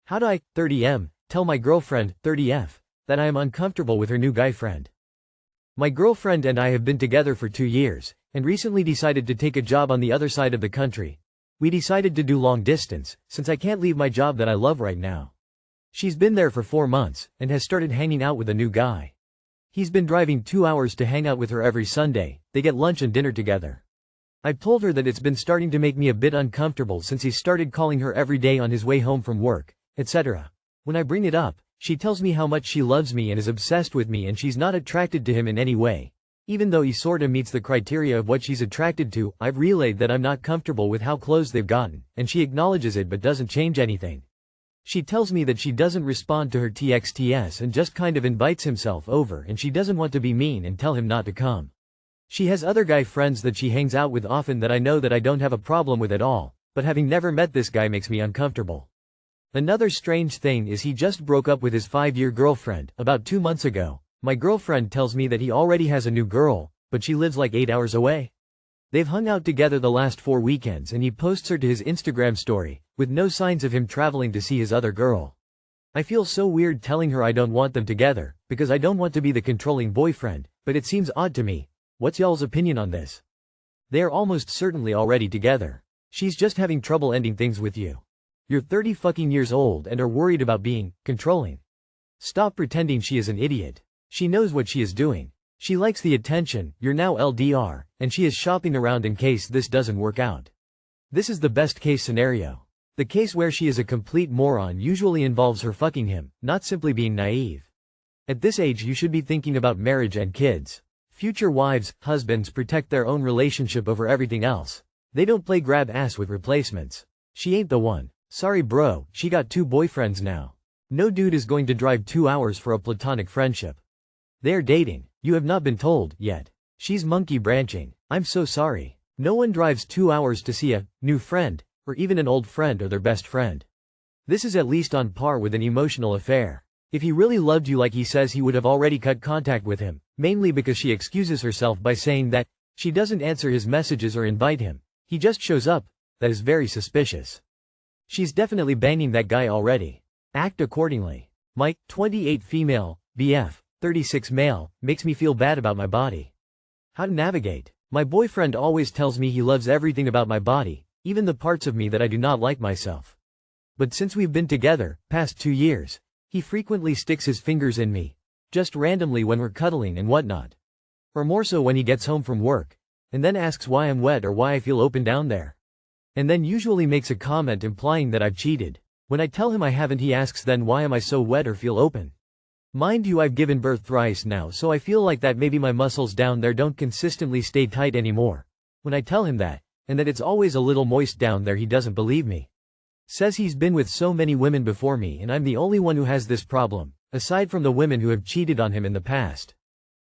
How do I, 30M, tell my girlfriend, 30F, that I am uncomfortable with her new guy friend? My girlfriend and I have been together for 2 years, and recently decided to take a job on the other side of the country. We decided to do long distance, since I can't leave my job that I love right now. She's been there for 4 months, and has started hanging out with a new guy. He's been driving 2 hours to hang out with her every Sunday. They get lunch and dinner together. I've told her that it's been starting to make me a bit uncomfortable since he started calling her every day on his way home from work, etc. When I bring it up, she tells me how much she loves me and is obsessed with me and she's not attracted to him in any way. Even though he sorta meets the criteria of what she's attracted to, I've relayed that I'm not comfortable with how close they've gotten, and she acknowledges it but doesn't change anything. She tells me that she doesn't respond to her TXTs and just kind of invites himself over and she doesn't want to be mean and tell him not to come. She has other guy friends that she hangs out with often that I know that I don't have a problem with at all, but having never met this guy makes me uncomfortable. Another strange thing is he just broke up with his 5-year girlfriend, about 2 months ago. My girlfriend tells me that he already has a new girl, but she lives like 8 hours away. They've hung out together the last 4 weekends and he posts her to his Instagram story, with no signs of him traveling to see his other girl. I feel so weird telling her I don't want them together, because I don't want to be the controlling boyfriend, but it seems odd to me. What's y'all's opinion on this? They are almost certainly already together. She's just having trouble ending things with you. You're 30 fucking years old and are worried about being controlling. Stop pretending she is an idiot. She knows what she is doing. She likes the attention. You're now LDR, and she is shopping around in case this doesn't work out. This is the best case scenario. The case where she is a complete moron usually involves her fucking him, not simply being naive. At this age you should be thinking about marriage and kids. Future wives, husbands protect their own relationship over everything else. They don't play grab ass with replacements. She ain't the one. Sorry bro, she got 2 boyfriends now. No dude is going to drive 2 hours for a platonic friendship. They're dating. You have not been told, yet. She's monkey branching. I'm so sorry. No one drives 2 hours to see a new friend, or even an old friend or their best friend. This is at least on par with an emotional affair. If he really loved you like he says, he would have already cut contact with him, mainly because she excuses herself by saying that she doesn't answer his messages or invite him. He just shows up. That is very suspicious. She's definitely banging that guy already. Act accordingly. My 28 female, BF, 36 male, makes me feel bad about my body. How to navigate? My boyfriend always tells me he loves everything about my body, even the parts of me that I do not like myself. But since we've been together, past 2 years, he frequently sticks his fingers in me, just randomly when we're cuddling and whatnot. Or more so when he gets home from work, and then asks why I'm wet or why I feel open down there. And then usually makes a comment implying that I've cheated. When I tell him I haven't, he asks then why am I so wet or feel open. Mind you, I've given birth thrice now, so I feel like that maybe my muscles down there don't consistently stay tight anymore. When I tell him that, and that it's always a little moist down there, he doesn't believe me. Says he's been with so many women before me and I'm the only one who has this problem, aside from the women who have cheated on him in the past.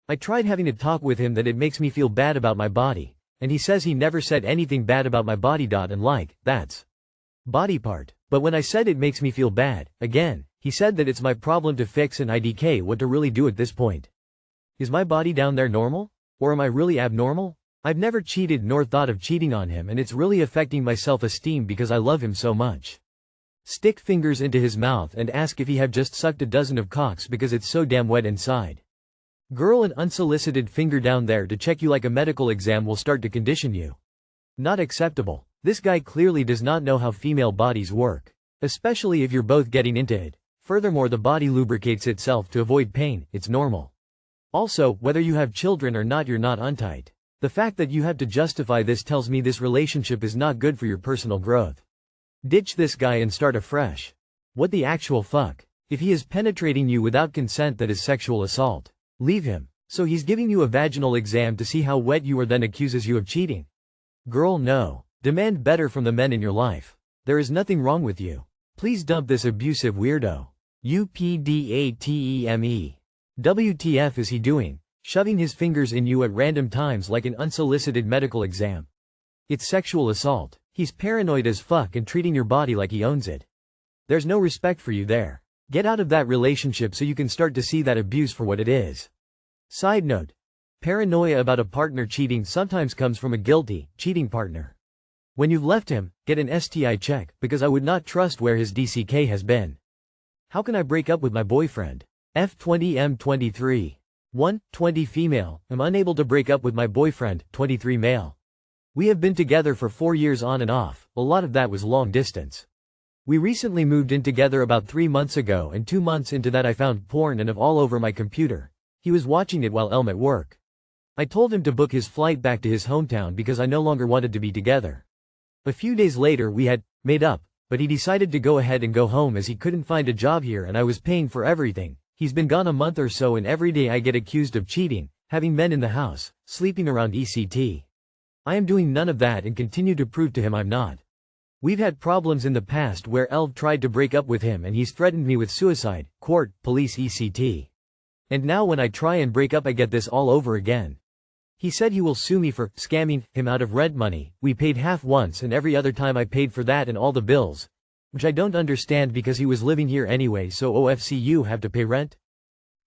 I tried having a talk with him that it makes me feel bad about my body, and he says he never said anything bad about my body. And like, that's body part. But when I said it makes me feel bad, again, he said that it's my problem to fix and IDK what to really do at this point. Is my body down there normal? Or am I really abnormal? I've never cheated nor thought of cheating on him and it's really affecting my self-esteem because I love him so much. Stick fingers into his mouth and ask if he have just sucked a dozen of cocks because it's so damn wet inside. Girl, an unsolicited finger down there to check you like a medical exam will start to condition you. Not acceptable. This guy clearly does not know how female bodies work. Especially if you're both getting into it. Furthermore, the body lubricates itself to avoid pain, it's normal. Also, whether you have children or not, you're not untight. The fact that you have to justify this tells me this relationship is not good for your personal growth. Ditch this guy and start afresh. What the actual fuck? If he is penetrating you without consent, that is sexual assault. Leave him. So he's giving you a vaginal exam to see how wet you are, then accuses you of cheating. Girl, no. Demand better from the men in your life. There is nothing wrong with you. Please dump this abusive weirdo. UPDATEME. WTF is he doing? Shoving his fingers in you at random times like an unsolicited medical exam. It's sexual assault. He's paranoid as fuck and treating your body like he owns it. There's no respect for you there. Get out of that relationship so you can start to see that abuse for what it is. Side note. Paranoia about a partner cheating sometimes comes from a guilty, cheating partner. When you've left him, get an STI check, because I would not trust where his DCK has been. How can I break up with my boyfriend? F20M23. 1, 20 female, am unable to break up with my boyfriend, 23 male. We have been together for 4 years on and off, a lot of that was long distance. We recently moved in together about 3 months ago, and 2 months into that I found porn and of all over my computer. He was watching it while at work. I told him to book his flight back to his hometown because I no longer wanted to be together. A few days later we had made up, but he decided to go ahead and go home as he couldn't find a job here and I was paying for everything. He's been gone a month or so and every day I get accused of cheating, having men in the house, sleeping around etc. I am doing none of that and continue to prove to him I'm not. We've had problems in the past where Elv tried to break up with him and he's threatened me with suicide, court, police etc. And now when I try and break up I get this all over again. He said he will sue me for scamming him out of rent money. We paid half once and every other time I paid for that and all the bills. Which I don't understand because he was living here anyway, so OFCU have to pay rent?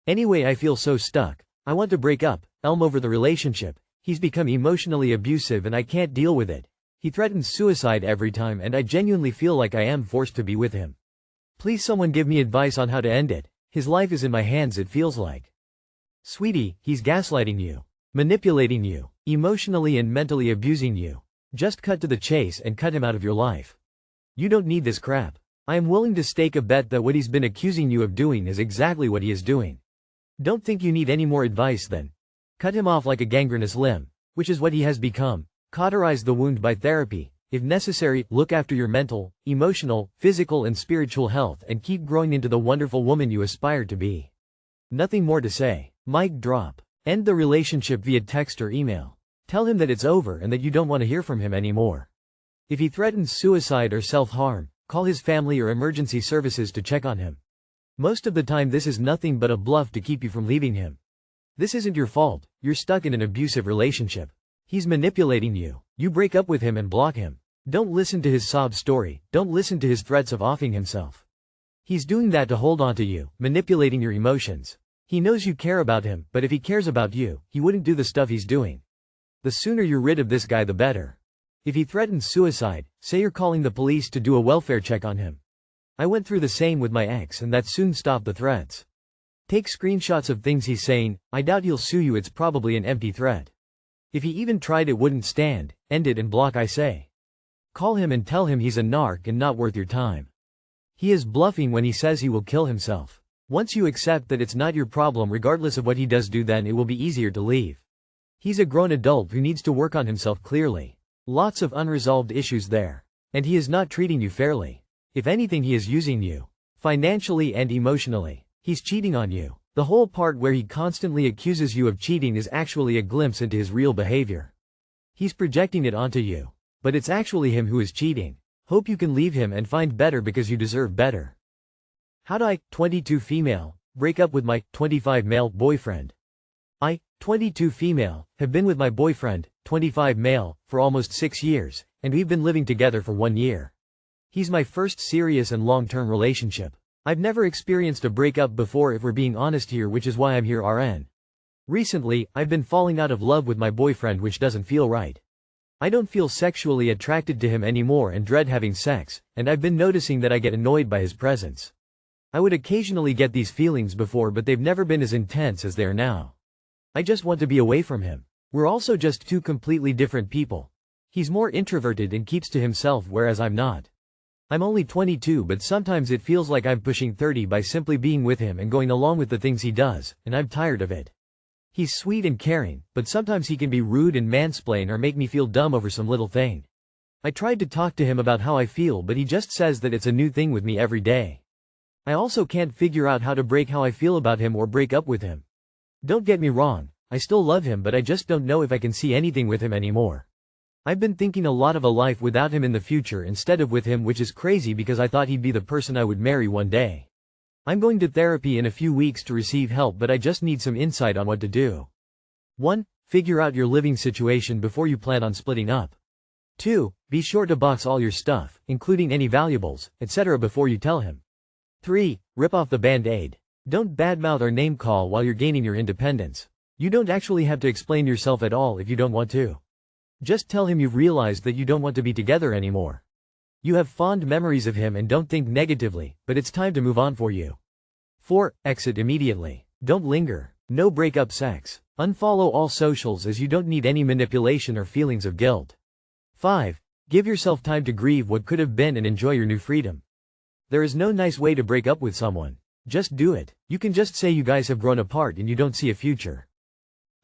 Anyway, I feel so stuck. I want to break up, Elm, over the relationship. He's become emotionally abusive and I can't deal with it. He threatens suicide every time and I genuinely feel like I am forced to be with him. Please someone give me advice on how to end it. His life is in my hands, it feels like. Sweetie, he's gaslighting you, manipulating you, emotionally and mentally abusing you. Just cut to the chase and cut him out of your life. You don't need this crap. I am willing to stake a bet that what he's been accusing you of doing is exactly what he is doing. Don't think you need any more advice then. Cut him off like a gangrenous limb, which is what he has become. Cauterize the wound by therapy. If necessary, look after your mental, emotional, physical and spiritual health and keep growing into the wonderful woman you aspire to be. Nothing more to say. Mic drop. End the relationship via text or email. Tell him that it's over and that you don't want to hear from him anymore. If he threatens suicide or self-harm, call his family or emergency services to check on him. Most of the time this is nothing but a bluff to keep you from leaving him. This isn't your fault, you're stuck in an abusive relationship. He's manipulating you. You break up with him and block him. Don't listen to his sob story, don't listen to his threats of offing himself. He's doing that to hold on to you, manipulating your emotions. He knows you care about him, but if he cares about you, he wouldn't do the stuff he's doing. The sooner you're rid of this guy the better. If he threatens suicide, say you're calling the police to do a welfare check on him. I went through the same with my ex and that soon stopped the threats. Take screenshots of things he's saying. I doubt he'll sue you, it's probably an empty threat. If he even tried it wouldn't stand, end it and block, I say. Call him and tell him he's a narc and not worth your time. He is bluffing when he says he will kill himself. Once you accept that it's not your problem regardless of what he does do, then it will be easier to leave. He's a grown adult who needs to work on himself clearly. Lots of unresolved issues there. And he is not treating you fairly. If anything, he is using you. Financially and emotionally. He's cheating on you. The whole part where he constantly accuses you of cheating is actually a glimpse into his real behavior. He's projecting it onto you. But it's actually him who is cheating. Hope you can leave him and find better because you deserve better. How do I, 22 female, break up with my 25 male boyfriend? I, 22 female, have been with my boyfriend, 25 male, for almost 6 years, and we've been living together for 1 year. He's my first serious and long-term relationship. I've never experienced a breakup before, if we're being honest here, which is why I'm here RN. Recently, I've been falling out of love with my boyfriend, which doesn't feel right. I don't feel sexually attracted to him anymore and dread having sex, and I've been noticing that I get annoyed by his presence. I would occasionally get these feelings before, but they've never been as intense as they are now. I just want to be away from him. We're also just two completely different people. He's more introverted and keeps to himself, whereas I'm not. I'm only 22, but sometimes it feels like I'm pushing 30 by simply being with him and going along with the things he does, and I'm tired of it. He's sweet and caring, but sometimes he can be rude and mansplain or make me feel dumb over some little thing. I tried to talk to him about how I feel, but he just says that it's a new thing with me every day. I also can't figure out how to break how I feel about him or break up with him. Don't get me wrong, I still love him, but I just don't know if I can see anything with him anymore. I've been thinking a lot of a life without him in the future instead of with him, which is crazy because I thought he'd be the person I would marry one day. I'm going to therapy in a few weeks to receive help, but I just need some insight on what to do. 1. Figure out your living situation before you plan on splitting up. 2. Be sure to box all your stuff, including any valuables, etc. before you tell him. 3. Rip off the band-aid. Don't badmouth or name-call while you're gaining your independence. You don't actually have to explain yourself at all if you don't want to. Just tell him you've realized that you don't want to be together anymore. You have fond memories of him and don't think negatively, but it's time to move on for you. 4. Exit immediately. Don't linger. No breakup sex. Unfollow all socials as you don't need any manipulation or feelings of guilt. 5. Give yourself time to grieve what could have been and enjoy your new freedom. There is no nice way to break up with someone. Just do it. You can just say you guys have grown apart and you don't see a future.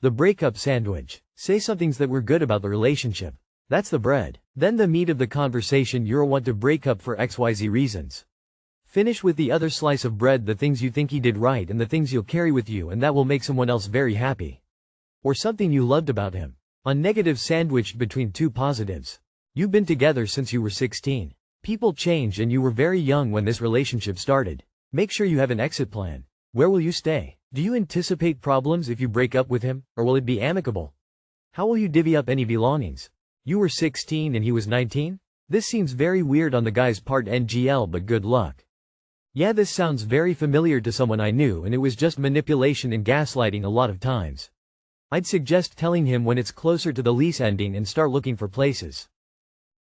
The breakup sandwich. Say some things that were good about the relationship. That's the bread. Then the meat of the conversation, you'll want to break up for XYZ reasons. Finish with the other slice of bread the things you think he did right and the things you'll carry with you and that will make someone else very happy. Or something you loved about him. A negative sandwiched between two positives. You've been together since you were 16. People change and you were very young when this relationship started. Make sure you have an exit plan. Where will you stay? Do you anticipate problems if you break up with him, or will it be amicable? How will you divvy up any belongings? You were 16 and he was 19? This seems very weird on the guy's part NGL, but good luck. Yeah, this sounds very familiar to someone I knew and it was just manipulation and gaslighting a lot of times. I'd suggest telling him when it's closer to the lease ending and start looking for places.